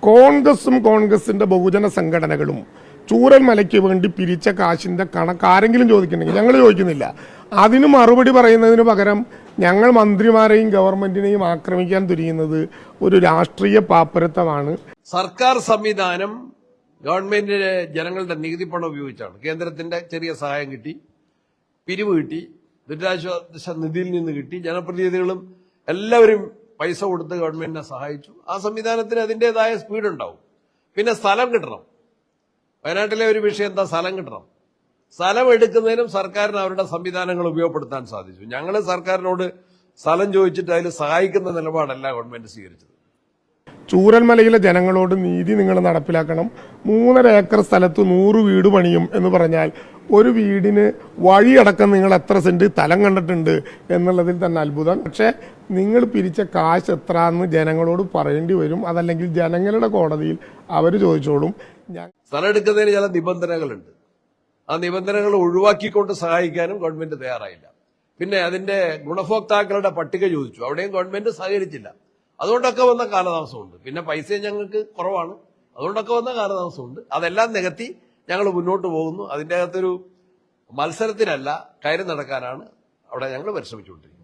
കോൺഗ്രസിന്റെ ബഹുജന സംഘടനകളും ചൂരൽമലയ്ക്ക് വേണ്ടി പിരിച്ച കാശിന്റെ കണക്ക് ആരെങ്കിലും ചോദിക്കുന്നുണ്ടെങ്കിൽ ഞങ്ങൾ ചോദിക്കുന്നില്ല. അതിന് മറുപടി പറയുന്നതിന് പകരം ഞങ്ങൾ മന്ത്രിമാരെയും ഗവൺമെന്റിനെയും ആക്രമിക്കാൻ തുനിയുന്നത് ഒരു രാഷ്ട്രീയ പാപ്പരത്വമാണ്. സർക്കാർ സംവിധാനം ഗവൺമെന്റിന്റെ ജനങ്ങളുടെ നികുതി പണം ഉപയോഗിച്ചാണ്. കേന്ദ്രത്തിന്റെ ചെറിയ സഹായം കിട്ടി, പിരിവ് കിട്ടി, ദുരിതാശ്വാസ നിധിയിൽ നിന്ന് കിട്ടി, ജനപ്രതിനിധികളും എല്ലാവരും പൈസ കൊടുത്ത് ഗവൺമെന്റിനെ സഹായിച്ചു. ആ സംവിധാനത്തിന് അതിൻ്റെതായ സ്പീഡ് ഉണ്ടാവും. പിന്നെ സ്ഥലം കിട്ടണം. വയനാട്ടിലെ ഒരു വിഷയം എന്താ? സ്ഥലം കിട്ടണം. സ്ഥലം എടുക്കുന്നതിനും സർക്കാരിന് അവരുടെ സംവിധാനങ്ങൾ ഉപയോഗപ്പെടുത്താൻ സാധിച്ചു. ഞങ്ങൾ സർക്കാരിനോട് സ്ഥലം ചോദിച്ചിട്ട് അതിൽ സഹായിക്കുന്ന നിലപാടല്ല ഗവൺമെന്റ് സ്വീകരിച്ചത്. ചൂരൽമലയിലെ ജനങ്ങളോട് നീതി നിങ്ങൾ നടപ്പിലാക്കണം. 3.5 ഏക്കർ സ്ഥലത്ത് 100 വീട് പണിയും എന്ന് പറഞ്ഞാൽ ഒരു വീടിന് വഴിയടക്കം നിങ്ങൾ എത്ര സെന്റ് സ്ഥലം കണ്ടിട്ടുണ്ട് എന്നുള്ളതിൽ തന്നെ അത്ഭുതം. പക്ഷെ നിങ്ങൾ പിരിച്ച കാശ് എത്ര എന്ന് ജനങ്ങളോട് പറയേണ്ടി വരും. അതല്ലെങ്കിൽ ജനങ്ങളുടെ കോടതിയിൽ അവർ ചോദിച്ചോളും. സ്ഥലം എടുക്കുന്നതിന് ചില നിബന്ധനകളുണ്ട്. ആ നിബന്ധനകൾ ഒഴിവാക്കിക്കൊണ്ട് സഹായിക്കാനും ഗവൺമെന്റ് തയ്യാറായില്ല. പിന്നെ അതിന്റെ ഗുണഭോക്താക്കളുടെ പട്ടിക ചോദിച്ചു, അവിടെയും ഗവൺമെന്റ് സഹകരിച്ചില്ല. അതുകൊണ്ടൊക്കെ വന്ന കാലതാമസമുണ്ട്. പിന്നെ പൈസ ഞങ്ങൾക്ക് കുറവാണ്, അതുകൊണ്ടൊക്കെ വന്ന കാലതാമസമുണ്ട്. അതെല്ലാം നികത്തി ഞങ്ങൾ മുന്നോട്ട് പോകുന്നു. അതിൻ്റെ അകത്തൊരു മത്സരത്തിനല്ല, കയറി നടക്കാനാണ് അവിടെ ഞങ്ങൾ പരിശ്രമിച്ചുകൊണ്ടിരിക്കുന്നത്.